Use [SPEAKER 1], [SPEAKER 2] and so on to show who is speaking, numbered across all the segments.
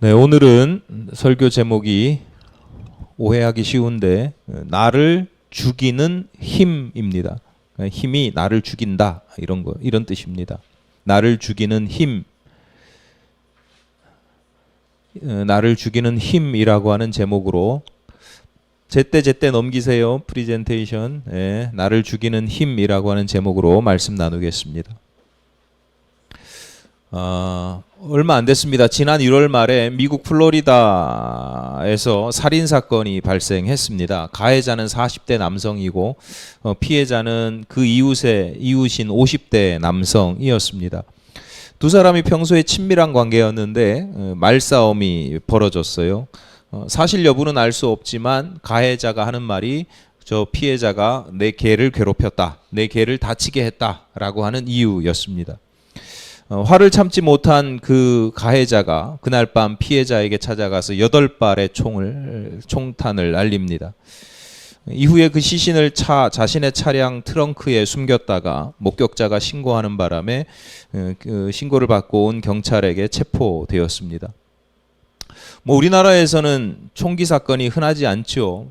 [SPEAKER 1] 네, 오늘은 설교 제목이 오해하기 쉬운데 나를 죽이는 힘입니다. 힘이 나를 죽인다, 이런 뜻입니다. 나를 죽이는 힘, 나를 죽이는 힘이라고 하는 제목으로 제때 넘기세요. 프리젠테이션. 나를 죽이는 힘이라고 하는 제목으로 말씀 나누겠습니다. 얼마 안 됐습니다. 지난 1월 말에 미국 플로리다에서 살인사건이 발생했습니다. 가해자는 40대 남성이고 피해자는 그 이웃인 50대 남성이었습니다. 두 사람이 평소에 친밀한 관계였는데 말싸움이 벌어졌어요. 사실 여부는 알 수 없지만 가해자가 하는 말이 저 피해자가 내 개를 괴롭혔다, 내 개를 다치게 했다라고 하는 이유였습니다. 화를 참지 못한 그 가해자가 그날 밤 피해자에게 찾아가서 8발의 총탄을 날립니다. 이후에 그 시신을 자신의 차량 트렁크에 숨겼다가 목격자가 신고하는 바람에 그 신고를 받고 온 경찰에게 체포되었습니다. 우리나라에서는 총기 사건이 흔하지 않죠.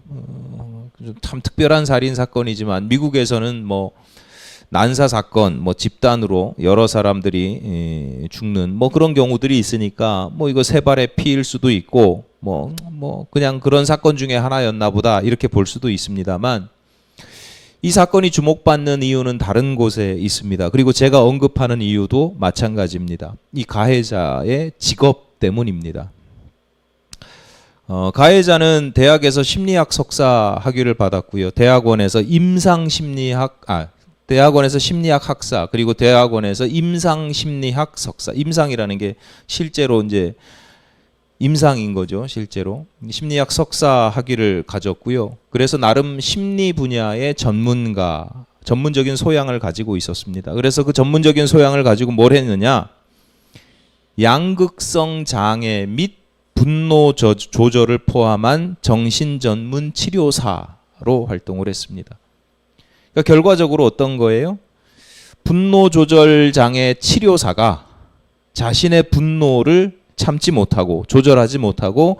[SPEAKER 1] 참 특별한 살인 사건이지만 미국에서는 난사 사건, 집단으로 여러 사람들이 죽는 그런 경우들이 있으니까 이거 3발의 피일 수도 있고 그냥 그런 사건 중에 하나였나 보다 이렇게 볼 수도 있습니다만, 이 사건이 주목받는 이유는 다른 곳에 있습니다. 그리고 제가 언급하는 이유도 마찬가지입니다. 이 가해자의 직업 때문입니다. 가해자는 대학에서 심리학 석사 학위를 받았고요. 대학원에서 심리학 학사, 그리고 대학원에서 임상심리학 석사. 임상이라는 게 실제로 이제 임상인 거죠. 실제로 심리학 석사 학위를 가졌고요. 그래서 나름 심리 분야의 전문적인 소양을 가지고 있었습니다. 그래서 그 전문적인 소양을 가지고 뭘 했느냐? 양극성 장애 및 분노 조절을 포함한 정신 전문 치료사로 활동을 했습니다. 그러니까 결과적으로 어떤 거예요? 분노 조절 장애 치료사가 자신의 분노를 참지 못하고 조절하지 못하고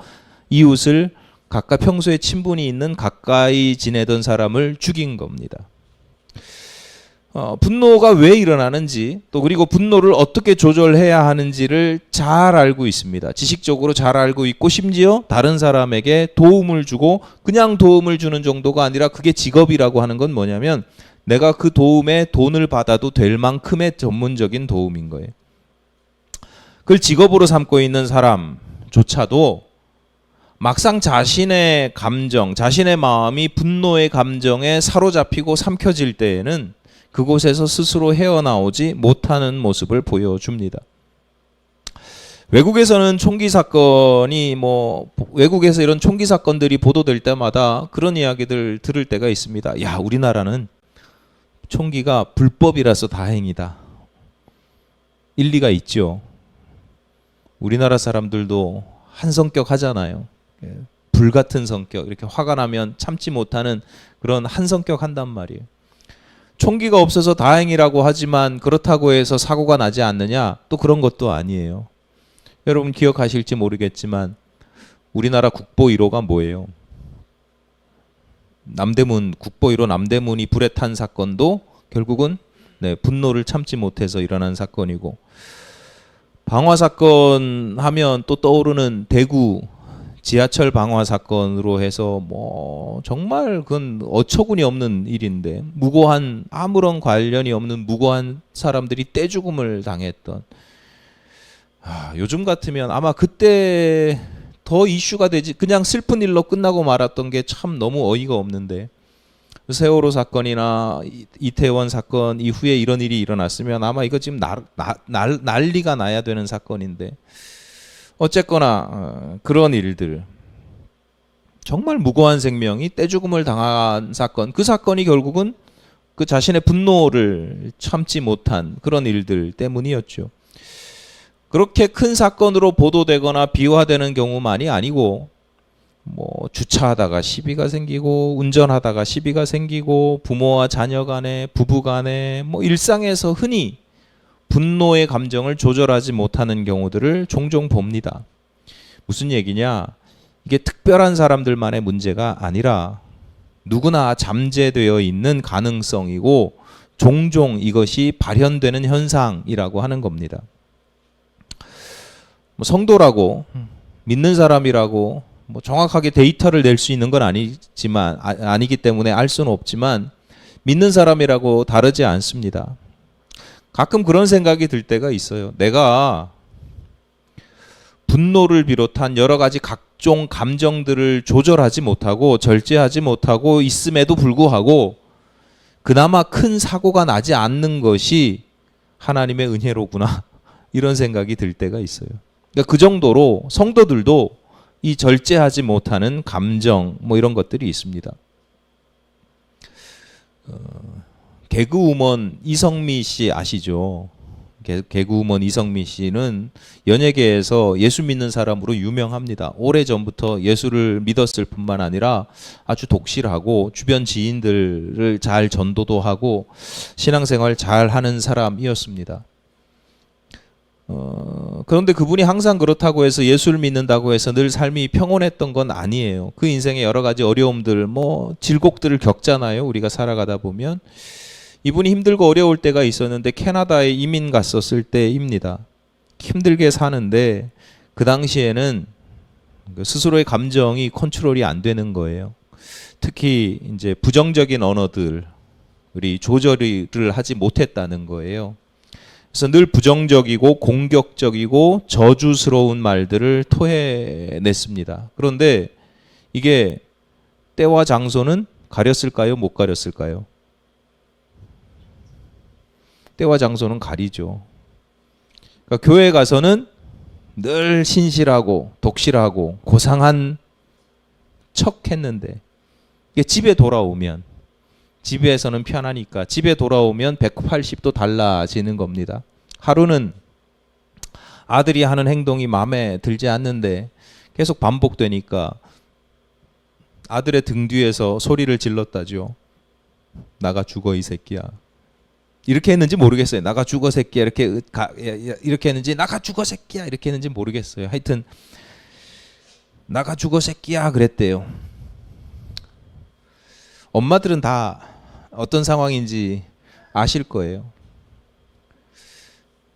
[SPEAKER 1] 이웃을 각각 평소에 친분이 있는 가까이 지내던 사람을 죽인 겁니다. 분노가 왜 일어나는지, 또 그리고 분노를 어떻게 조절해야 하는지를 잘 알고 있습니다. 지식적으로 잘 알고 있고, 심지어 다른 사람에게 도움을 주고, 그냥 도움을 주는 정도가 아니라 그게 직업이라고 하는 건 뭐냐면 내가 그 도움에 돈을 받아도 될 만큼의 전문적인 도움인 거예요. 그걸 직업으로 삼고 있는 사람조차도 막상 자신의 감정, 자신의 마음이 분노의 감정에 사로잡히고 삼켜질 때에는 그곳에서 스스로 헤어나오지 못하는 모습을 보여줍니다. 외국에서는 총기 사건이 외국에서 이런 총기 사건들이 보도될 때마다 그런 이야기들 들을 때가 있습니다. 야, 우리나라는 총기가 불법이라서 다행이다. 일리가 있죠. 우리나라 사람들도 한 성격 하잖아요. 불같은 성격, 이렇게 화가 나면 참지 못하는 그런 한 성격 한단 말이에요. 총기가 없어서 다행이라고 하지만 그렇다고 해서 사고가 나지 않느냐? 또 그런 것도 아니에요. 여러분 기억하실지 모르겠지만 우리나라 국보 1호가 뭐예요? 국보 1호 남대문이 불에 탄 사건도 결국은 분노를 참지 못해서 일어난 사건이고, 방화 사건 하면 또 떠오르는 대구 지하철 방화 사건으로 해서 정말 그건 어처구니 없는 일인데, 아무런 관련이 없는 무고한 사람들이 떼죽음을 당했던, 요즘 같으면 아마 그때 더 이슈가 되지, 그냥 슬픈 일로 끝나고 말았던 게 참 너무 어이가 없는데, 세월호 사건이나 이태원 사건 이후에 이런 일이 일어났으면 아마 이거 지금 난리가 나야 되는 사건인데, 어쨌거나 그런 일들, 정말 무고한 생명이 떼죽음을 당한 사건, 그 사건이 결국은 그 자신의 분노를 참지 못한 그런 일들 때문이었죠. 그렇게 큰 사건으로 보도되거나 비화되는 경우만이 아니고 뭐 주차하다가 시비가 생기고 운전하다가 시비가 생기고 부모와 자녀 간에 부부 간에 뭐 일상에서 흔히 분노의 감정을 조절하지 못하는 경우들을 종종 봅니다. 무슨 얘기냐? 이게 특별한 사람들만의 문제가 아니라 누구나 잠재되어 있는 가능성이고 종종 이것이 발현되는 현상이라고 하는 겁니다. 뭐 성도라고 믿는 사람이라고 뭐 정확하게 데이터를 낼 수 있는 건 아니지만 아니기 때문에 알 수는 없지만 믿는 사람이라고 다르지 않습니다. 가끔 그런 생각이 들 때가 있어요. 내가 분노를 비롯한 여러 가지 각종 감정들을 조절하지 못하고 절제하지 못하고 있음에도 불구하고 그나마 큰 사고가 나지 않는 것이 하나님의 은혜로구나 이런 생각이 들 때가 있어요. 그러니까 그 정도로 성도들도 이 절제하지 못하는 감정 뭐 이런 것들이 있습니다. 개그우먼 이성미 씨 아시죠? 개그우먼 이성미 씨는 연예계에서 예수 믿는 사람으로 유명합니다. 오래전부터 예수를 믿었을 뿐만 아니라 아주 독실하고 주변 지인들을 잘 전도도 하고 신앙생활 잘 하는 사람이었습니다. 그런데 그분이 항상 그렇다고 해서 예수를 믿는다고 해서 늘 삶이 평온했던 건 아니에요. 그 인생에 여러 가지 어려움들, 뭐 질곡들을 겪잖아요. 우리가 살아가다 보면. 이분이 힘들고 어려울 때가 있었는데 캐나다에 이민 갔었을 때입니다. 힘들게 사는데 그 당시에는 스스로의 감정이 컨트롤이 안 되는 거예요. 특히 이제 부정적인 언어들이 조절을 하지 못했다는 거예요. 그래서 늘 부정적이고 공격적이고 저주스러운 말들을 토해냈습니다. 그런데 이게 때와 장소는 가렸을까요? 못 가렸을까요? 때와 장소는 가리죠. 그러니까 교회에 가서는 늘 신실하고 독실하고 고상한 척 했는데 이게 집에 돌아오면 집에서는 편하니까 집에 돌아오면 180도 달라지는 겁니다. 하루는 아들이 하는 행동이 마음에 들지 않는데 계속 반복되니까 아들의 등 뒤에서 소리를 질렀다죠. 나가 죽어 이 새끼야. 이렇게 했는지 모르겠어요. 나가 죽어 새끼야 이렇게 했는지 나가 죽어 새끼야 이렇게 했는지 모르겠어요. 하여튼 나가 죽어 새끼야 그랬대요. 엄마들은 다 어떤 상황인지 아실 거예요.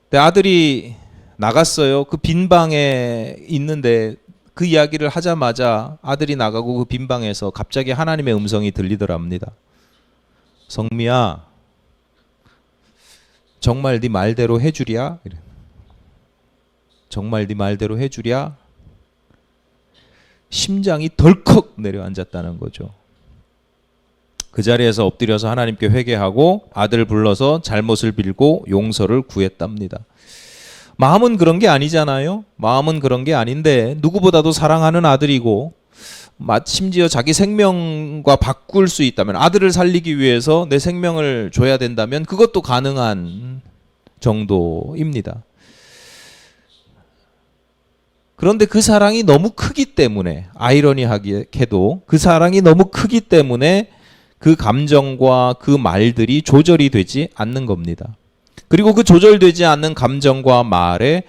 [SPEAKER 1] 근데 아들이 나갔어요. 그 빈 방에 있는데 그 이야기를 하자마자 아들이 나가고 그 빈 방에서 갑자기 하나님의 음성이 들리더랍니다. 성미야, 정말 네 말대로 해주랴? 정말 네 말대로 해주랴? 심장이 덜컥 내려앉았다는 거죠. 그 자리에서 엎드려서 하나님께 회개하고 아들을 불러서 잘못을 빌고 용서를 구했답니다. 마음은 그런 게 아니잖아요. 마음은 그런 게 아닌데 누구보다도 사랑하는 아들이고 심지어 자기 생명과 바꿀 수 있다면 아들을 살리기 위해서 내 생명을 줘야 된다면 그것도 가능한 정도입니다. 그런데 그 사랑이 너무 크기 때문에 아이러니하게도 그 사랑이 너무 크기 때문에 그 감정과 그 말들이 조절이 되지 않는 겁니다. 그리고 그 조절되지 않는 감정과 말에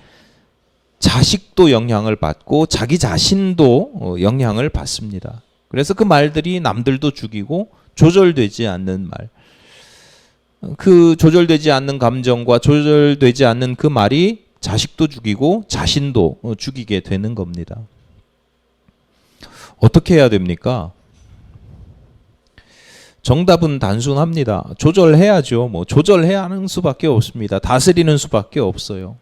[SPEAKER 1] 자식도 영향을 받고 자기 자신도 영향을 받습니다. 그래서 그 말들이 남들도 죽이고 조절되지 않는 말, 그 조절되지 않는 감정과 조절되지 않는 그 말이 자식도 죽이고 자신도 죽이게 되는 겁니다. 어떻게 해야 됩니까? 정답은 단순합니다. 조절해야죠. 뭐 조절해야 하는 수밖에 없습니다. 다스리는 수밖에 없어요.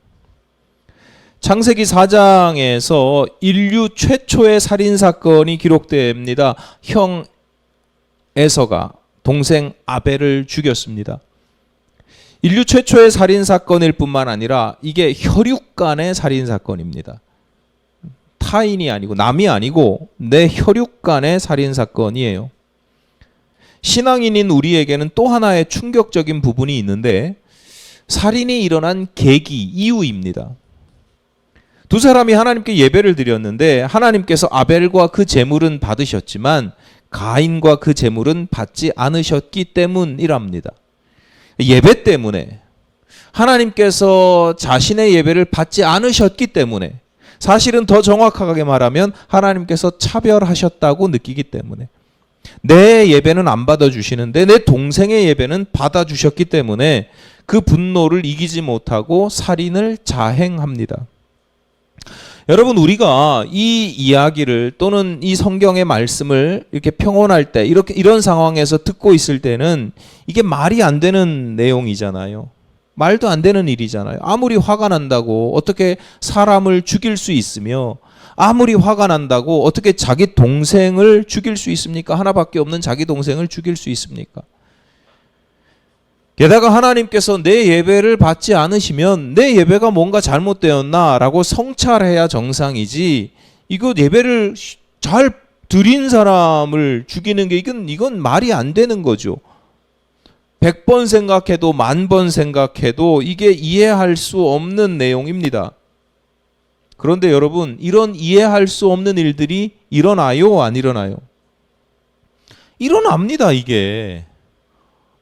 [SPEAKER 1] 창세기 4장에서 인류 최초의 살인 사건이 기록됩니다. 형 에서가 동생 아벨을 죽였습니다. 인류 최초의 살인 사건일 뿐만 아니라 이게 혈육 간의 살인 사건입니다. 타인이 아니고 남이 아니고 내 혈육 간의 살인 사건이에요. 신앙인인 우리에게는 또 하나의 충격적인 부분이 있는데 살인이 일어난 계기, 이유입니다. 두 사람이 하나님께 예배를 드렸는데 하나님께서 아벨과 그 제물은 받으셨지만 가인과 그 제물은 받지 않으셨기 때문이랍니다. 예배 때문에, 하나님께서 자신의 예배를 받지 않으셨기 때문에, 사실은 더 정확하게 말하면 하나님께서 차별하셨다고 느끼기 때문에, 내 예배는 안 받아주시는데 내 동생의 예배는 받아주셨기 때문에 그 분노를 이기지 못하고 살인을 자행합니다. 여러분, 우리가 이 이야기를 또는 이 성경의 말씀을 이렇게 평온할 때, 이런 상황에서 듣고 있을 때는 이게 말이 안 되는 내용이잖아요. 말도 안 되는 일이잖아요. 아무리 화가 난다고 어떻게 사람을 죽일 수 있으며, 아무리 화가 난다고 어떻게 자기 동생을 죽일 수 있습니까? 하나밖에 없는 자기 동생을 죽일 수 있습니까? 게다가 하나님께서 내 예배를 받지 않으시면 내 예배가 뭔가 잘못되었나라고 성찰해야 정상이지, 이거 예배를 잘 드린 사람을 죽이는 게 이건 말이 안 되는 거죠. 100번 생각해도 10,000번 생각해도 이게 이해할 수 없는 내용입니다. 그런데 여러분, 이런 이해할 수 없는 일들이 일어나요, 안 일어나요? 일어납니다. 이게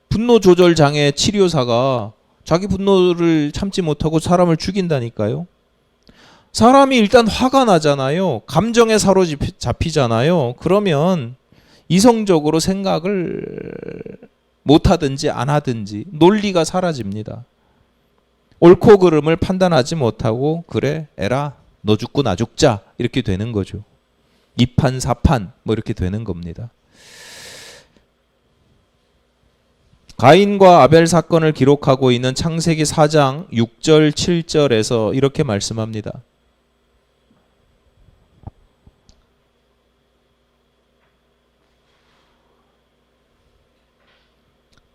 [SPEAKER 1] 분노 조절 장애 치료사가 자기 분노를 참지 못하고 사람을 죽인다니까요. 사람이 일단 화가 나잖아요. 감정에 사로잡히잖아요. 그러면 이성적으로 생각을 못하든지 안 하든지 논리가 사라집니다. 옳고 그름을 판단하지 못하고, 그래 에라 너 죽고 나 죽자, 이렇게 되는 거죠. 2판 4판 뭐 이렇게 되는 겁니다. 가인과 아벨 사건을 기록하고 있는 창세기 4장 6절 7절에서 이렇게 말씀합니다.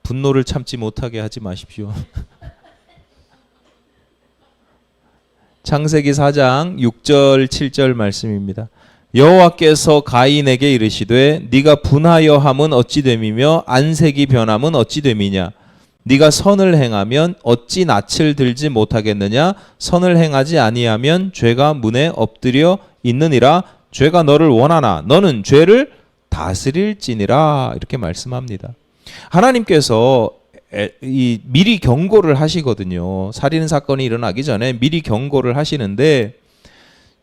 [SPEAKER 1] 분노를 참지 못하게 하지 마십시오. 창세기 4장 6절 7절 말씀입니다. 여호와께서 가인에게 이르시되 네가 분하여 함은 어찌 됨이며 안색이 변함은 어찌 됨이냐. 네가 선을 행하면 어찌 낯을 들지 못하겠느냐. 선을 행하지 아니하면 죄가 문에 엎드려 있느니라. 죄가 너를 원하나 너는 죄를 다스릴지니라. 이렇게 말씀합니다. 하나님께서 미리 경고를 하시거든요. 살인 사건이 일어나기 전에 미리 경고를 하시는데,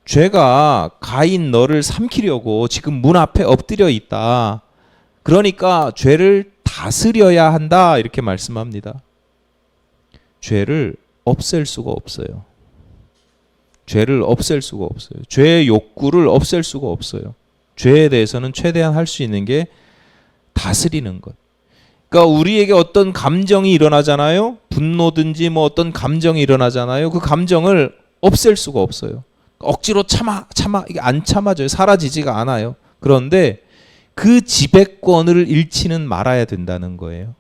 [SPEAKER 1] 죄가 가인 너를 삼키려고 지금 문 앞에 엎드려 있다. 그러니까 죄를 다스려야 한다, 이렇게 말씀합니다. 죄를 없앨 수가 없어요. 죄를 없앨 수가 없어요. 죄의 욕구를 없앨 수가 없어요. 죄에 대해서는 최대한 할 수 있는 게 다스리는 것. 그러니까 우리에게 어떤 감정이 일어나잖아요. 분노든지 뭐 어떤 감정이 일어나잖아요. 그 감정을 없앨 수가 없어요. 억지로 참아 이게 안 참아져요. 사라지지가 않아요. 그런데 그 지배권을 잃지는 말아야 된다는 거예요.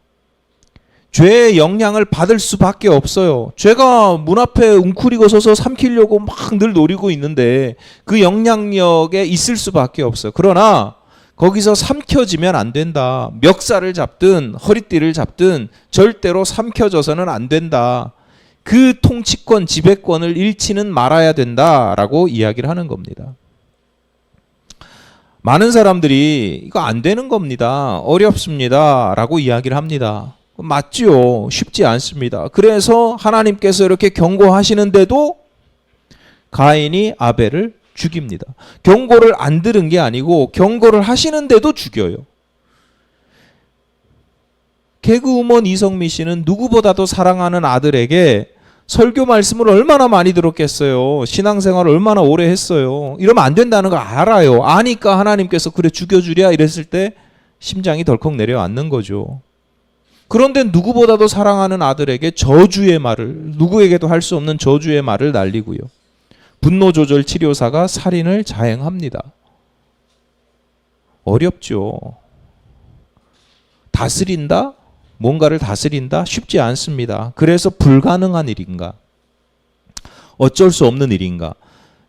[SPEAKER 1] 죄의 영향을 받을 수밖에 없어요. 죄가 문 앞에 웅크리고 서서 삼키려고 막 늘 노리고 있는데 그 영향력에 있을 수밖에 없어요. 그러나 거기서 삼켜지면 안 된다. 멱살을 잡든 허리띠를 잡든 절대로 삼켜져서는 안 된다. 그 통치권, 지배권을 잃지는 말아야 된다라고 이야기를 하는 겁니다. 많은 사람들이 이거 안 되는 겁니다. 어렵습니다. 라고 이야기를 합니다. 맞죠? 쉽지 않습니다. 그래서 하나님께서 이렇게 경고하시는데도 가인이 아벨을 죽입니다. 경고를 안 들은 게 아니고 경고를 하시는데도 죽여요. 개그우먼 이성미 씨는 누구보다도 사랑하는 아들에게 설교 말씀을 얼마나 많이 들었겠어요. 신앙생활을 얼마나 오래 했어요. 이러면 안 된다는 걸 알아요. 아니까 하나님께서 그래 죽여주랴 이랬을 때 심장이 덜컥 내려앉는 거죠. 그런데 누구보다도 사랑하는 아들에게 저주의 말을, 누구에게도 할 수 없는 저주의 말을 날리고요. 분노 조절 치료사가 살인을 자행합니다. 어렵죠. 다스린다? 뭔가를 다스린다? 쉽지 않습니다. 그래서 불가능한 일인가? 어쩔 수 없는 일인가?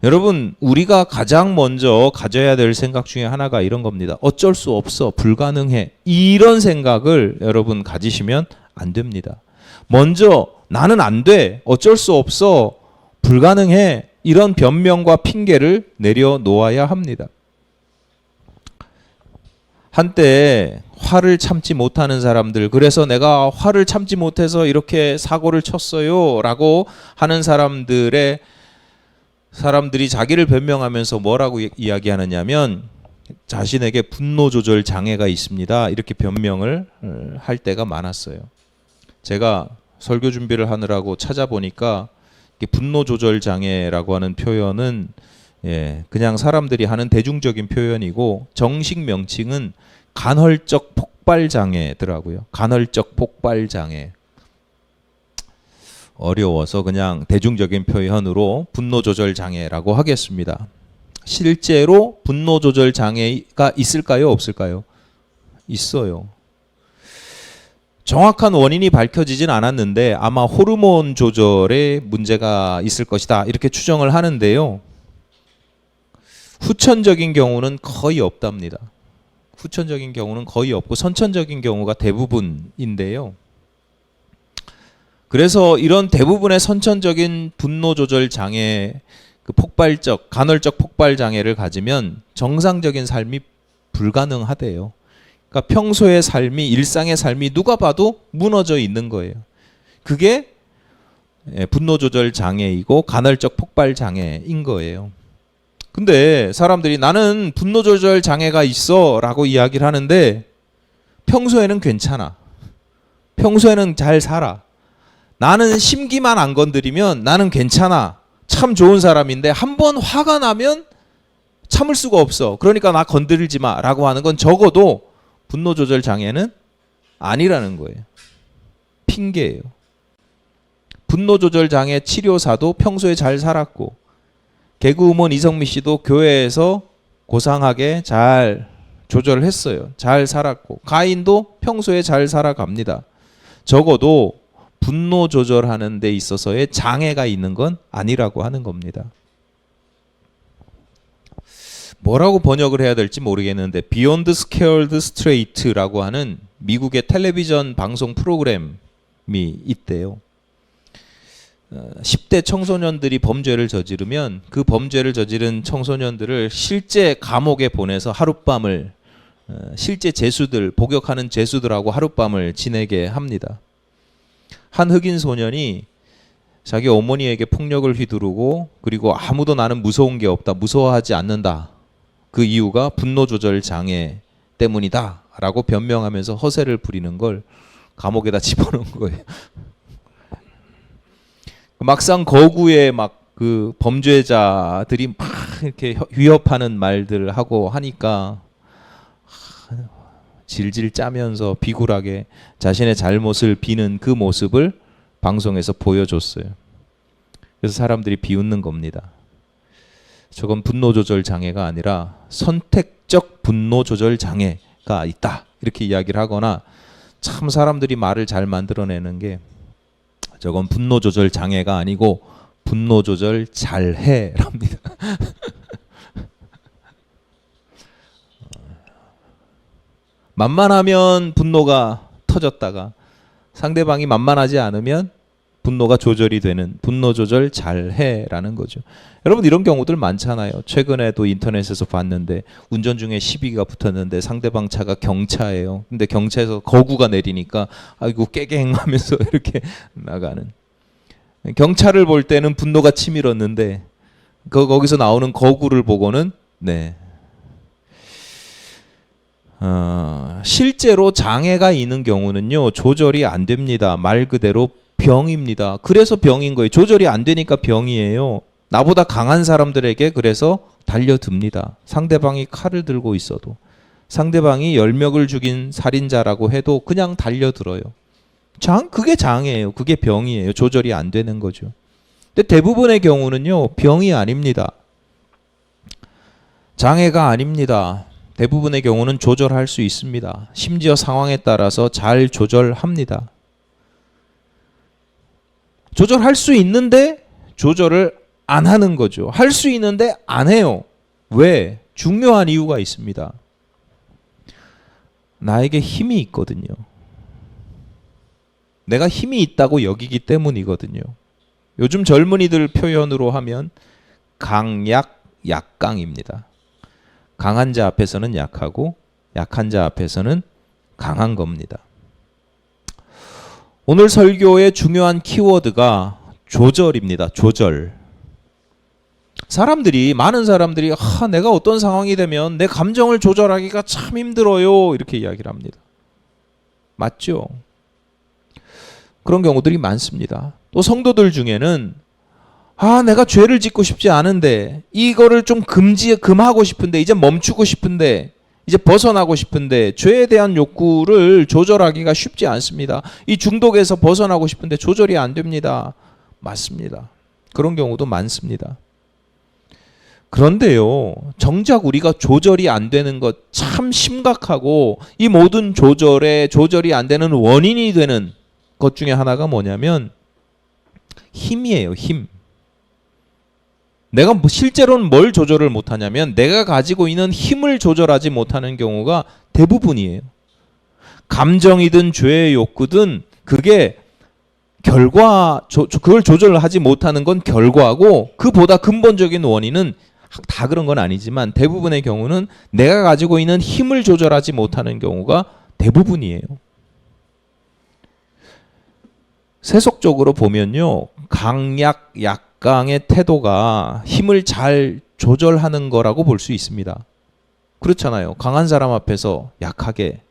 [SPEAKER 1] 여러분, 우리가 가장 먼저 가져야 될 생각 중에 하나가 이런 겁니다. 어쩔 수 없어, 불가능해. 이런 생각을 여러분 가지시면 안 됩니다. 먼저 나는 안 돼, 어쩔 수 없어, 불가능해. 이런 변명과 핑계를 내려놓아야 합니다. 한때 화를 참지 못하는 사람들, 그래서 내가 화를 참지 못해서 이렇게 사고를 쳤어요 라고 하는 사람들이 자기를 변명하면서 뭐라고 이야기하느냐면 자신에게 분노 조절 장애가 있습니다, 이렇게 변명을 할 때가 많았어요. 제가 설교 준비를 하느라고 찾아보니까 분노 조절 장애라고 하는 표현은 그냥 사람들이 하는 대중적인 표현이고 정식 명칭은 간헐적 폭발 장애더라고요. 간헐적 폭발 장애. 어려워서 그냥 대중적인 표현으로 분노 조절 장애라고 하겠습니다. 실제로 분노 조절 장애가 있을까요, 없을까요? 있어요. 정확한 원인이 밝혀지진 않았는데 아마 호르몬 조절에 문제가 있을 것이다, 이렇게 추정을 하는데요. 후천적인 경우는 거의 없답니다. 후천적인 경우는 거의 없고 선천적인 경우가 대부분인데요. 그래서 이런 대부분의 선천적인 분노 조절 장애, 그 폭발적, 간헐적 폭발 장애를 가지면 정상적인 삶이 불가능하대요. 그러니까 평소의 삶이, 일상의 삶이 누가 봐도 무너져 있는 거예요. 그게 분노 조절 장애이고 간헐적 폭발 장애인 거예요. 근데 사람들이 나는 분노 조절 장애가 있어 라고 이야기를 하는데 평소에는 괜찮아. 평소에는 잘 살아. 나는 심기만 안 건드리면 나는 괜찮아. 참 좋은 사람인데 한번 화가 나면 참을 수가 없어. 그러니까 나 건드리지 마 라고 하는 건 적어도 분노 조절 장애는 아니라는 거예요. 핑계예요. 분노 조절 장애 치료사도 평소에 잘 살았고, 개그우먼 이성미 씨도 교회에서 고상하게 잘 조절을 했어요. 잘 살았고, 가인도 평소에 잘 살아갑니다. 적어도 분노 조절하는 데 있어서의 장애가 있는 건 아니라고 하는 겁니다. 뭐라고 번역을 해야 될지 모르겠는데 Beyond Scared Straight라고 하는 미국의 텔레비전 방송 프로그램이 있대요. 10대 청소년들이 범죄를 저지르면 그 범죄를 저지른 청소년들을 실제 감옥에 보내서 하룻밤을, 실제 죄수들, 복역하는 죄수들하고 하룻밤을 지내게 합니다. 한 흑인 소년이 자기 어머니에게 폭력을 휘두르고, 그리고 아무도 나는 무서운 게 없다, 무서워하지 않는다, 그 이유가 분노 조절 장애 때문이다 라고 변명하면서 허세를 부리는 걸 감옥에다 집어넣은 거예요. 막상 거구에 막 그 범죄자들이 막 이렇게 위협하는 말들을 하고 하니까 질질 짜면서 비굴하게 자신의 잘못을 비는 그 모습을 방송에서 보여줬어요. 그래서 사람들이 비웃는 겁니다. 저건 분노 조절 장애가 아니라 선택적 분노 조절 장애가 있다, 이렇게 이야기를 하거나, 참 사람들이 말을 잘 만들어내는 게 저건 분노 조절 장애가 아니고 분노 조절 잘해랍니다. 만만하면 분노가 터졌다가 상대방이 만만하지 않으면 분노가 조절이 되는 분노 조절 잘해라는 거죠. 여러분 이런 경우들 많잖아요. 최근에도 인터넷에서 봤는데 운전 중에 시비가 붙었는데 상대방 차가 경차예요. 근데 경차에서 거구가 내리니까 아이고 깨갱하면서 이렇게 나가는. 경차를 볼 때는 분노가 치밀었는데 거기서 나오는 거구를 보고는 실제로 장애가 있는 경우는요 조절이 안 됩니다. 말 그대로 병입니다. 그래서 병인 거예요. 조절이 안 되니까 병이에요. 나보다 강한 사람들에게 그래서 달려듭니다. 상대방이 칼을 들고 있어도, 상대방이 10명을 죽인 살인자라고 해도 그냥 달려들어요. 그게 장애예요. 그게 병이에요. 조절이 안 되는 거죠. 근데 대부분의 경우는요 병이 아닙니다. 장애가 아닙니다. 대부분의 경우는 조절할 수 있습니다. 심지어 상황에 따라서 잘 조절합니다. 조절할 수 있는데 조절을 안 하는 거죠. 할 수 있는데 안 해요. 왜? 중요한 이유가 있습니다. 나에게 힘이 있거든요. 내가 힘이 있다고 여기기 때문이거든요. 요즘 젊은이들 표현으로 하면 강약, 약강입니다. 강한 자 앞에서는 약하고 약한 자 앞에서는 강한 겁니다. 오늘 설교의 중요한 키워드가 조절입니다. 조절. 많은 사람들이 내가 어떤 상황이 되면 내 감정을 조절하기가 참 힘들어요, 이렇게 이야기를 합니다. 맞죠? 그런 경우들이 많습니다. 또 성도들 중에는 내가 죄를 짓고 싶지 않은데 이거를 좀 금하고 싶은데, 이제 멈추고 싶은데, 이제 벗어나고 싶은데 죄에 대한 욕구를 조절하기가 쉽지 않습니다. 이 중독에서 벗어나고 싶은데 조절이 안 됩니다. 맞습니다. 그런 경우도 많습니다. 그런데요, 정작 우리가 조절이 안 되는 것 참 심각하고, 이 모든 조절이 안 되는 원인이 되는 것 중에 하나가 뭐냐면 힘이에요. 힘. 내가 실제로는 뭘 조절을 못하냐면 내가 가지고 있는 힘을 조절하지 못하는 경우가 대부분이에요. 감정이든 죄의 욕구든 그게 그걸 조절하지 못하는 건 결과고, 그보다 근본적인 원인은 다 그런 건 아니지만 대부분의 경우는 내가 가지고 있는 힘을 조절하지 못하는 경우가 대부분이에요. 세속적으로 보면요, 강약, 약강의 태도가 힘을 잘 조절하는 거라고 볼 수 있습니다. 그렇잖아요. 강한 사람 앞에서 약하게,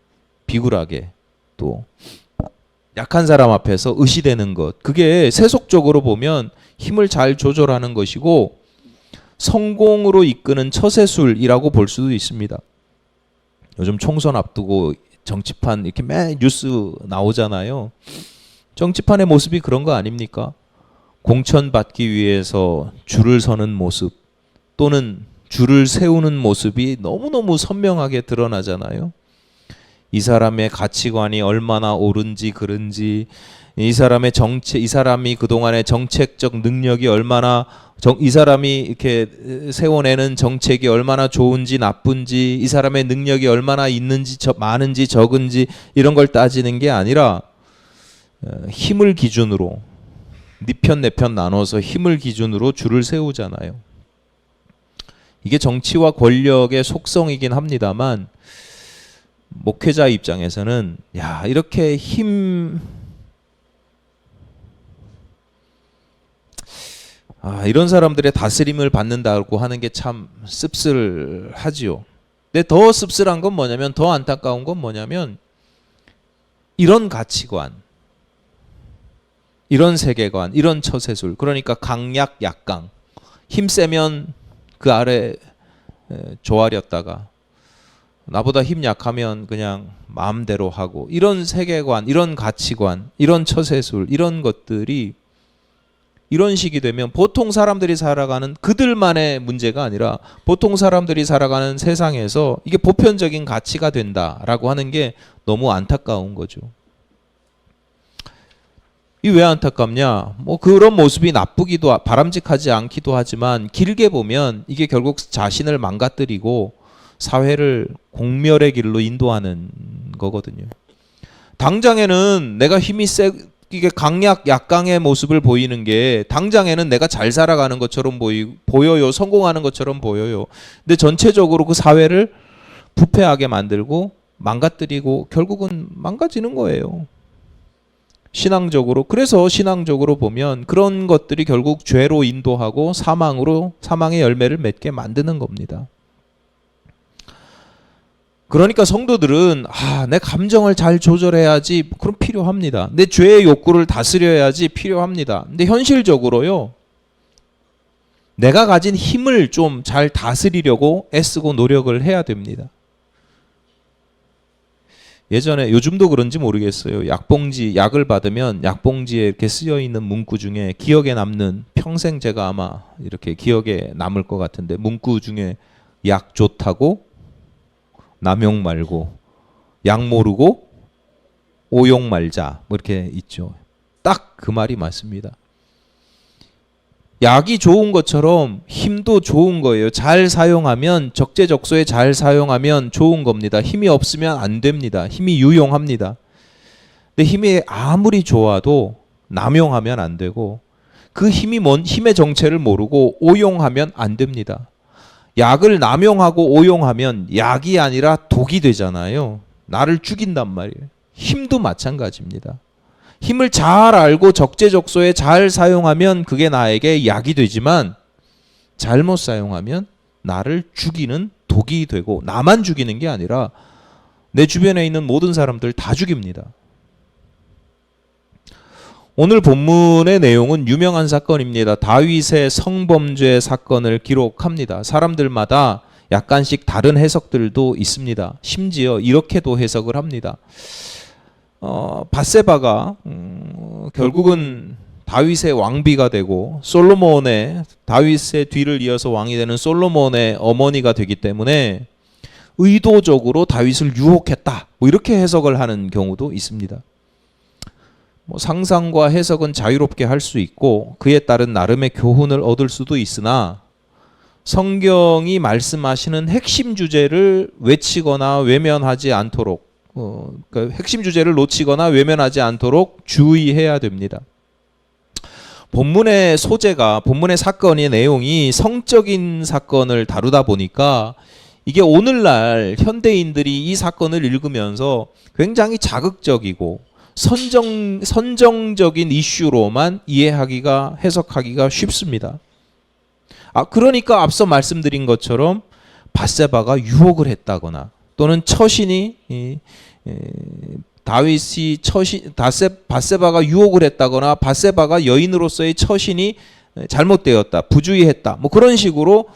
[SPEAKER 1] 비굴하게, 또 약한 사람 앞에서 의시되는 것, 그게 세속적으로 보면 힘을 잘 조절하는 것이고 성공으로 이끄는 처세술이라고 볼 수도 있습니다. 요즘 총선 앞두고 정치판 이렇게 매 뉴스 나오잖아요. 정치판의 모습이 그런 거 아닙니까? 공천받기 위해서 줄을 서는 모습 또는 줄을 세우는 모습이 너무너무 선명하게 드러나잖아요. 이 사람의 가치관이 얼마나 옳은지 그른지, 이 사람이 그동안의 정책적 능력이 얼마나, 이 사람이 이렇게 세워내는 정책이 얼마나 좋은지 나쁜지, 이 사람의 능력이 얼마나 있는지 많은지 적은지, 이런 걸 따지는 게 아니라 힘을 기준으로, 네 편 내 편 나눠서 힘을 기준으로 줄을 세우잖아요. 이게 정치와 권력의 속성이긴 합니다만, 목회자 입장에서는 이렇게 이런 사람들의 다스림을 받는다고 하는 게 참 씁쓸하지요. 근데 더 씁쓸한 건 뭐냐면, 더 안타까운 건 뭐냐면, 이런 가치관, 이런 세계관, 이런 처세술, 그러니까 강약 약강, 힘 세면 그 아래 조아렸다가 나보다 힘 약하면 그냥 마음대로 하고, 이런 세계관, 이런 가치관, 이런 처세술, 이런 것들이 이런 식이 되면 보통 사람들이 살아가는, 그들만의 문제가 아니라 보통 사람들이 살아가는 세상에서 이게 보편적인 가치가 된다라고 하는 게 너무 안타까운 거죠. 이 왜 안타깝냐? 그런 모습이 나쁘기도 바람직하지 않기도 하지만 길게 보면 이게 결국 자신을 망가뜨리고 사회를 공멸의 길로 인도하는 거거든요. 당장에는 내가 힘이 이게 강약 약강의 모습을 보이는 게 당장에는 내가 잘 살아가는 것처럼 보여요. 성공하는 것처럼 보여요. 근데 전체적으로 그 사회를 부패하게 만들고 망가뜨리고 결국은 망가지는 거예요. 그래서 신앙적으로 보면 그런 것들이 결국 죄로 인도하고 사망의 열매를 맺게 만드는 겁니다. 그러니까 성도들은 내 감정을 잘 조절해야지, 그럼 필요합니다. 내 죄의 욕구를 다스려야지, 필요합니다. 근데 현실적으로요, 내가 가진 힘을 좀 잘 다스리려고 애쓰고 노력을 해야 됩니다. 예전에, 요즘도 그런지 모르겠어요, 약을 받으면 약봉지에 이렇게 쓰여 있는 문구 중에 기억에 남는, 평생 제가 아마 이렇게 기억에 남을 것 같은데, 문구 중에 약 좋다고, 남용 말고, 약 모르고 오용 말자, 이렇게 있죠. 딱 그 말이 맞습니다. 약이 좋은 것처럼 힘도 좋은 거예요. 잘 사용하면, 적재적소에 잘 사용하면 좋은 겁니다. 힘이 없으면 안 됩니다. 힘이 유용합니다. 근데 힘이 아무리 좋아도 남용하면 안 되고, 그 힘의 정체를 모르고 오용하면 안 됩니다. 약을 남용하고 오용하면 약이 아니라 독이 되잖아요. 나를 죽인단 말이에요. 힘도 마찬가지입니다. 힘을 잘 알고 적재적소에 잘 사용하면 그게 나에게 약이 되지만 잘못 사용하면 나를 죽이는 독이 되고, 나만 죽이는 게 아니라 내 주변에 있는 모든 사람들 다 죽입니다. 오늘 본문의 내용은 유명한 사건입니다. 다윗의 성범죄 사건을 기록합니다. 사람들마다 약간씩 다른 해석들도 있습니다. 심지어 이렇게도 해석을 합니다. 밧세바가 결국은 다윗의 왕비가 되고 다윗의 뒤를 이어서 왕이 되는 솔로몬의 어머니가 되기 때문에 의도적으로 다윗을 유혹했다, 이렇게 해석을 하는 경우도 있습니다. 상상과 해석은 자유롭게 할 수 있고 그에 따른 나름의 교훈을 얻을 수도 있으나, 성경이 말씀하시는 핵심 주제를 외치거나 외면하지 않도록, 그러니까 핵심 주제를 놓치거나 외면하지 않도록 주의해야 됩니다. 본문의 사건의 내용이 성적인 사건을 다루다 보니까 이게 오늘날 현대인들이 이 사건을 읽으면서 굉장히 자극적이고 선정적인 이슈로만 해석하기가 쉽습니다. 그러니까 앞서 말씀드린 것처럼 밧세바가 유혹을 했다거나, 또는 밧세바가 유혹을 했다거나 밧세바가 여인으로서의 처신이 잘못되었다, 부주의했다, 그런 식으로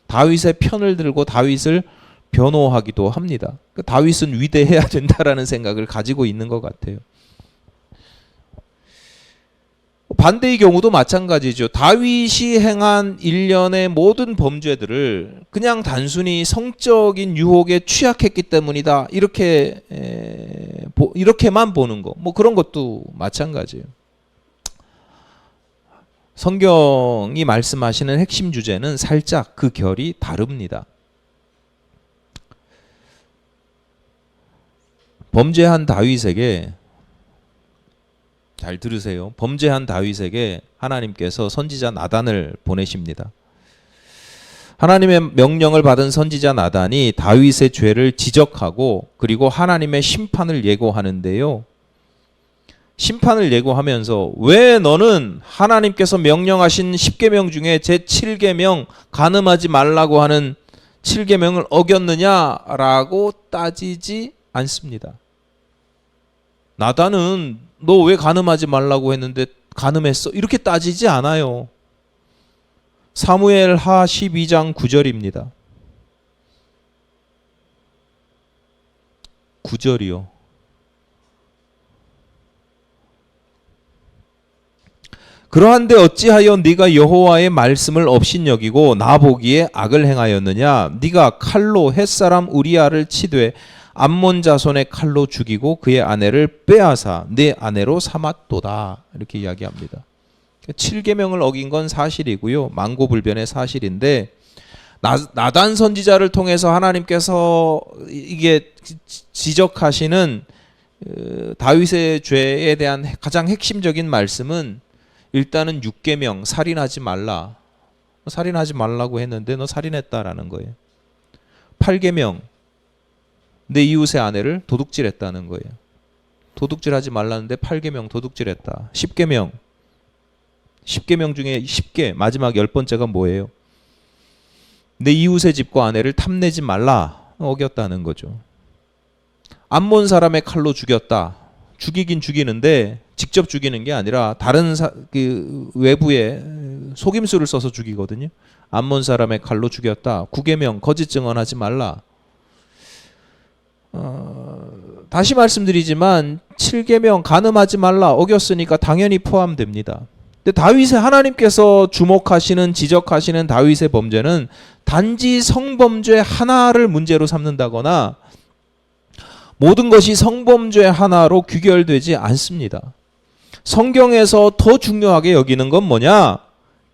[SPEAKER 1] 다윗의 편을 들고 다윗을 변호하기도 합니다. 다윗은 위대해야 된다라는 생각을 가지고 있는 것 같아요. 반대의 경우도 마찬가지죠. 다윗이 행한 일련의 모든 범죄들을 그냥 단순히 성적인 유혹에 취약했기 때문이다, 이렇게만 보는 거, 그런 것도 마찬가지예요. 성경이 말씀하시는 핵심 주제는 살짝 그 결이 다릅니다. 범죄한 다윗에게, 잘 들으세요. 범죄한 다윗에게 하나님께서 선지자 나단을 보내십니다. 하나님의 명령을 받은 선지자 나단이 다윗의 죄를 지적하고 그리고 하나님의 심판을 예고하는데요. 심판을 예고하면서, 왜 너는 하나님께서 명령하신 10계명 중에 제 7계명 간음하지 말라고 하는 7계명을 어겼느냐라고 따지지 않습니다. 나단은 너 왜 간음하지 말라고 했는데 간음했어? 이렇게 따지지 않아요. 사무엘하 12장 9절입니다. 9절이요. 그러한데 어찌하여 네가 여호와의 말씀을 업신여기고 나보기에 악을 행하였느냐? 네가 칼로 햇사람 우리아를 치되 암몬 자손의 칼로 죽이고 그의 아내를 빼앗아 내 아내로 삼았도다, 이렇게 이야기합니다. 7계명을 어긴 건 사실이고요, 만고불변의 사실인데, 나단 선지자를 통해서 하나님께서 이게 지적하시는 다윗의 죄에 대한 가장 핵심적인 말씀은, 일단은 6계명 살인하지 말라고 했는데 너 살인했다라는 거예요. 8계명 내 이웃의 아내를 도둑질했다는 거예요. 도둑질하지 말라는데 8계명 도둑질했다. 10계명 중에 10개 마지막 10번째가 뭐예요? 내 이웃의 집과 아내를 탐내지 말라, 어겼다는 거죠. 암몬 사람의 칼로 죽였다. 죽이긴 죽이는데 직접 죽이는 게 아니라 다른 외부에 속임수를 써서 죽이거든요. 암몬 사람의 칼로 죽였다. 9계명 거짓 증언하지 말라. 다시 말씀드리지만 7계명 간음하지 말라 어겼으니까 당연히 포함됩니다. 근데 하나님께서 지적하시는 다윗의 범죄는 단지 성범죄 하나를 문제로 삼는다거나 모든 것이 성범죄 하나로 귀결되지 않습니다. 성경에서 더 중요하게 여기는 건 뭐냐?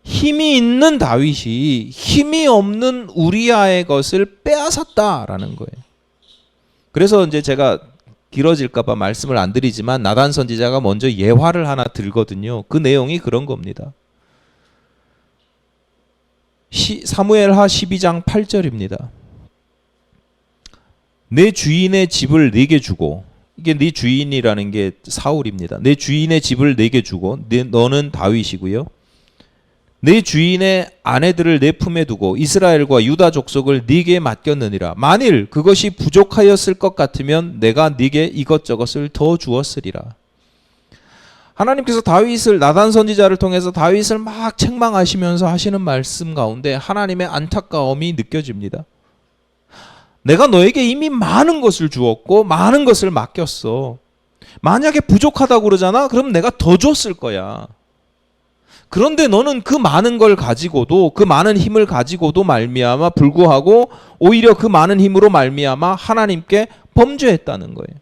[SPEAKER 1] 힘이 있는 다윗이 힘이 없는 우리아의 것을 빼앗았다라는 거예요. 그래서 이제 제가 길어질까봐 말씀을 안 드리지만 나단 선지자가 먼저 예화를 하나 들거든요. 그 내용이 그런 겁니다. 사무엘하 12장 8절입니다. 내 주인의 집을 내게 주고, 이게 네 주인이라는 게 사울입니다. 내 주인의 집을 내게 주고, 너는 다윗이고요. 내 주인의 아내들을 내 품에 두고 이스라엘과 유다 족속을 네게 맡겼느니라. 만일 그것이 부족하였을 것 같으면 내가 네게 이것저것을 더 주었으리라. 하나님께서 다윗을, 나단 선지자를 통해서 다윗을 막 책망하시면서 하시는 말씀 가운데 하나님의 안타까움이 느껴집니다. 내가 너에게 이미 많은 것을 주었고 많은 것을 맡겼어. 만약에 부족하다고 그러잖아? 그럼 내가 더 줬을 거야. 그런데 너는 그 많은 걸 가지고도, 그 많은 힘을 가지고도 말미암아 불구하고 오히려 그 많은 힘으로 말미암아 하나님께 범죄했다는 거예요.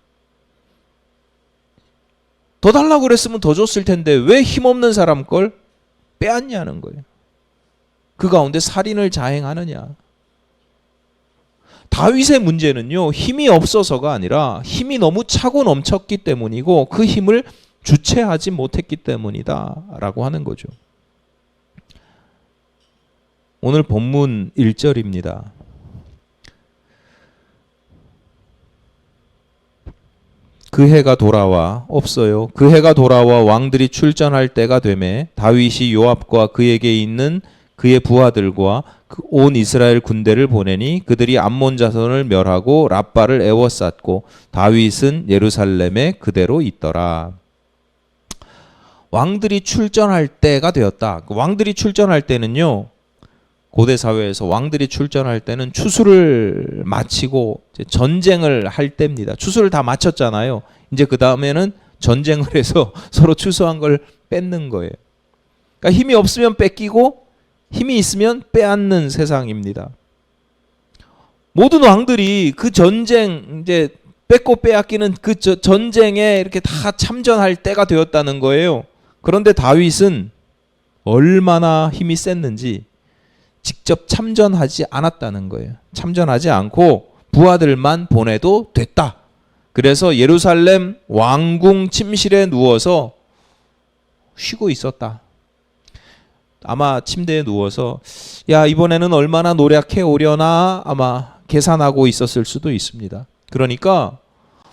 [SPEAKER 1] 더 달라고 그랬으면 더 줬을 텐데 왜 힘없는 사람 걸 빼앗냐는 거예요. 그 가운데 살인을 자행하느냐. 다윗의 문제는요, 힘이 없어서가 아니라 힘이 너무 차고 넘쳤기 때문이고 그 힘을 주체하지 못했기 때문이다 라고 하는 거죠. 오늘 본문 1절입니다. 그 해가 돌아와, 없어요. 그 해가 돌아와 왕들이 출전할 때가 되매 다윗이 요압과 그에게 있는 그의 부하들과 온 이스라엘 군대를 보내니 그들이 암몬 자손을 멸하고 랍바를 에워쌌고 다윗은 예루살렘에 그대로 있더라. 왕들이 출전할 때가 되었다. 왕들이 출전할 때는요, 고대 사회에서 왕들이 출전할 때는 추수를 마치고 전쟁을 할 때입니다. 추수를 다 마쳤잖아요. 이제 그 다음에는 전쟁을 해서 서로 추수한 걸 뺏는 거예요. 그러니까 힘이 없으면 뺏기고 힘이 있으면 빼앗는 세상입니다. 모든 왕들이 그 전쟁, 이제 뺏고 빼앗기는 그 전쟁에 이렇게 다 참전할 때가 되었다는 거예요. 그런데 다윗은 얼마나 힘이 셌는지 직접 참전하지 않았다는 거예요. 참전하지 않고 부하들만 보내도 됐다. 그래서 예루살렘 왕궁 침실에 누워서 쉬고 있었다. 아마 침대에 누워서 야, 이번에는 얼마나 노력해 오려나 아마 계산하고 있었을 수도 있습니다. 그러니까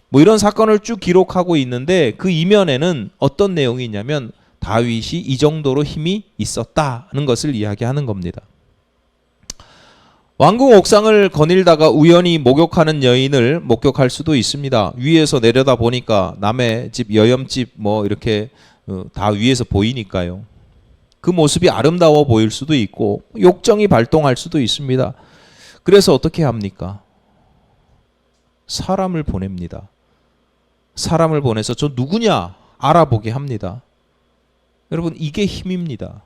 [SPEAKER 1] 뭐 이런 사건을 쭉 기록하고 있는데 그 이면에는 어떤 내용이 있냐면 다윗이 이 정도로 힘이 있었다는 것을 이야기하는 겁니다. 왕궁 옥상을 거닐다가 우연히 목욕하는 여인을 목격할 수도 있습니다. 위에서 내려다 보니까 남의 집 여염집 뭐 이렇게 다 위에서 보이니까요. 그 모습이 아름다워 보일 수도 있고 욕정이 발동할 수도 있습니다. 그래서 어떻게 합니까? 사람을 보냅니다. 사람을 보내서 저 누구냐 알아보게 합니다. 여러분, 이게 힘입니다.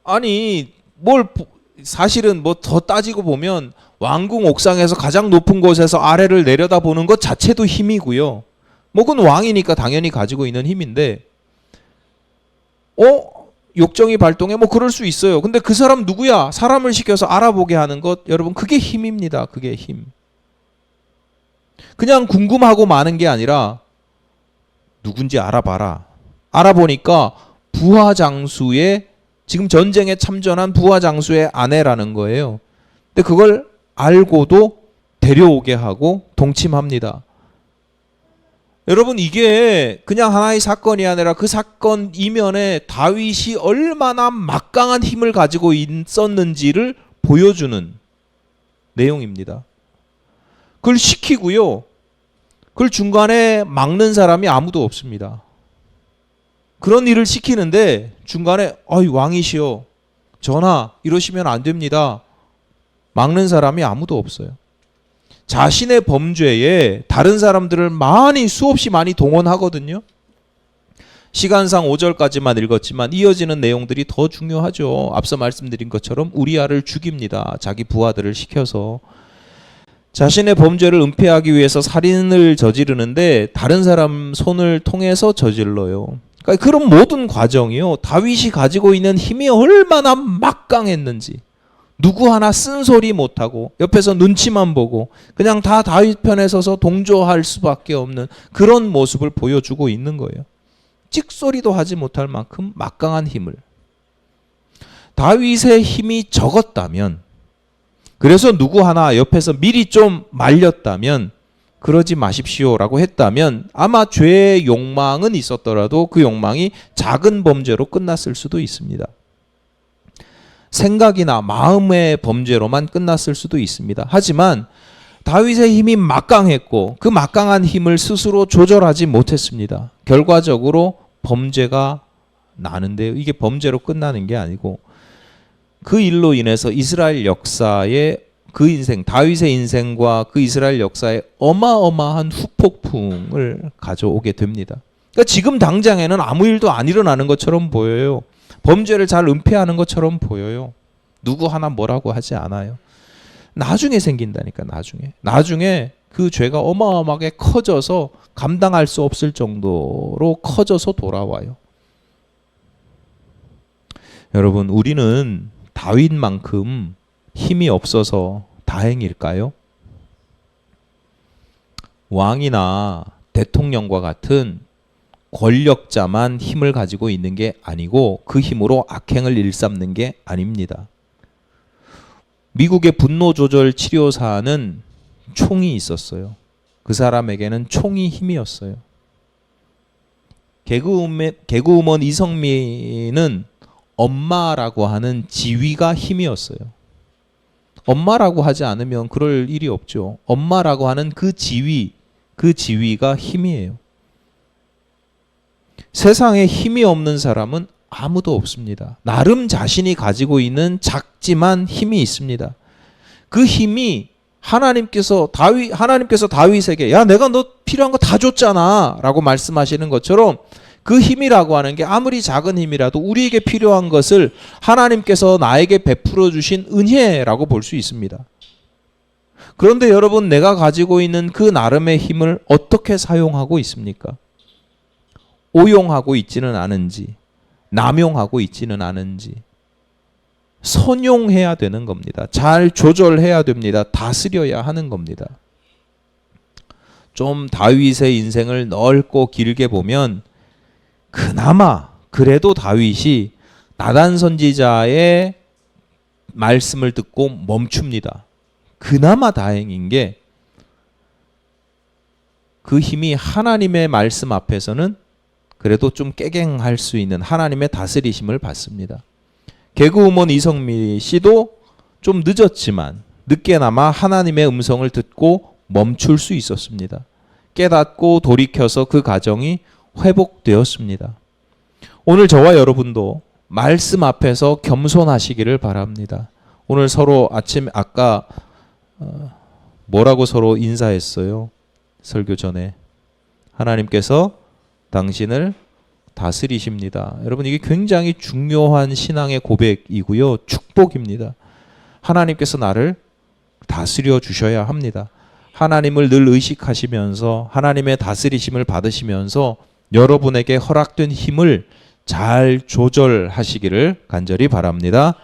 [SPEAKER 1] 아니 사실은 뭐 더 따지고 보면 왕궁 옥상에서 가장 높은 곳에서 아래를 내려다보는 것 자체도 힘이고요. 뭐 그건 왕이니까 당연히 가지고 있는 힘인데 욕정이 발동해 뭐 그럴 수 있어요. 근데 그 사람 누구야? 사람을 시켜서 알아보게 하는 것, 여러분 그게 힘입니다. 그게 힘. 그냥 궁금하고 마는 게 아니라 누군지 알아봐라. 알아보니까 부하 장수의, 지금 전쟁에 참전한 부하 장수의 아내라는 거예요. 근데 그걸 알고도 데려오게 하고 동침합니다. 여러분, 이게 그냥 하나의 사건이 아니라 그 사건 이면에 다윗이 얼마나 막강한 힘을 가지고 있었는지를 보여주는 내용입니다. 그걸 시키고요. 그걸 중간에 막는 사람이 아무도 없습니다. 그런 일을 시키는데 중간에 왕이시여 전하 이러시면 안 됩니다. 막는 사람이 아무도 없어요. 자신의 범죄에 다른 사람들을 수없이 많이 동원하거든요. 시간상 5절까지만 읽었지만 이어지는 내용들이 더 중요하죠. 앞서 말씀드린 것처럼 우리아를 죽입니다. 자기 부하들을 시켜서 자신의 범죄를 은폐하기 위해서 살인을 저지르는데 다른 사람 손을 통해서 저질러요. 그러니까 그런 모든 과정이요, 다윗이 가지고 있는 힘이 얼마나 막강했는지, 누구 하나 쓴소리 못하고 옆에서 눈치만 보고 그냥 다 다윗 편에 서서 동조할 수밖에 없는 그런 모습을 보여주고 있는 거예요. 찍소리도 하지 못할 만큼 막강한 힘을. 다윗의 힘이 적었다면, 그래서 누구 하나 옆에서 미리 좀 말렸다면 그러지 마십시오라고 했다면 아마 죄의 욕망은 있었더라도 그 욕망이 작은 범죄로 끝났을 수도 있습니다. 생각이나 마음의 범죄로만 끝났을 수도 있습니다. 하지만 다윗의 힘이 막강했고 그 막강한 힘을 스스로 조절하지 못했습니다. 결과적으로 범죄가 나는데요. 이게 범죄로 끝나는 게 아니고 그 일로 인해서 이스라엘 역사의 그 인생, 다윗의 인생과 그 이스라엘 역사에 어마어마한 후폭풍을 가져오게 됩니다. 그러니까 지금 당장에는 아무 일도 안 일어나는 것처럼 보여요. 범죄를 잘 은폐하는 것처럼 보여요. 누구 하나 뭐라고 하지 않아요. 나중에 생긴다니까, 나중에 그 죄가 어마어마하게 커져서 감당할 수 없을 정도로 커져서 돌아와요. 여러분, 우리는 다윗만큼 힘이 없어서 다행일까요? 왕이나 대통령과 같은 권력자만 힘을 가지고 있는 게 아니고 그 힘으로 악행을 일삼는 게 아닙니다. 미국의 분노 조절 치료사는 총이 있었어요. 그 사람에게는 총이 힘이었어요. 개그우먼 이성미는 엄마라고 하는 지위가 힘이었어요. 엄마라고 하지 않으면 그럴 일이 없죠. 엄마라고 하는 그 지위가 힘이에요. 세상에 힘이 없는 사람은 아무도 없습니다. 나름 자신이 가지고 있는 작지만 힘이 있습니다. 그 힘이 하나님께서 다윗에게 야, 내가 너 필요한 거 다 줬잖아 라고 말씀하시는 것처럼 그 힘이라고 하는 게 아무리 작은 힘이라도 우리에게 필요한 것을 하나님께서 나에게 베풀어 주신 은혜라고 볼 수 있습니다. 그런데 여러분, 내가 가지고 있는 그 나름의 힘을 어떻게 사용하고 있습니까? 오용하고 있지는 않은지, 남용하고 있지는 않은지 선용해야 되는 겁니다. 잘 조절해야 됩니다. 다스려야 하는 겁니다. 좀 다윗의 인생을 넓고 길게 보면 그나마 그래도 다윗이 나단 선지자의 말씀을 듣고 멈춥니다. 그나마 다행인 게 그 힘이 하나님의 말씀 앞에서는 그래도 좀 깨갱할 수 있는 하나님의 다스리심을 받습니다. 개그우먼 이성미 씨도 좀 늦었지만 늦게나마 하나님의 음성을 듣고 멈출 수 있었습니다. 깨닫고 돌이켜서 그 가정이 회복되었습니다. 오늘 저와 여러분도 말씀 앞에서 겸손하시기를 바랍니다. 오늘 서로 아까 뭐라고 서로 인사했어요? 설교 전에 하나님께서 당신을 다스리십니다. 여러분, 이게 굉장히 중요한 신앙의 고백이고요. 축복입니다. 하나님께서 나를 다스려 주셔야 합니다. 하나님을 늘 의식하시면서 하나님의 다스리심을 받으시면서 여러분에게 허락된 힘을 잘 조절하시기를 간절히 바랍니다.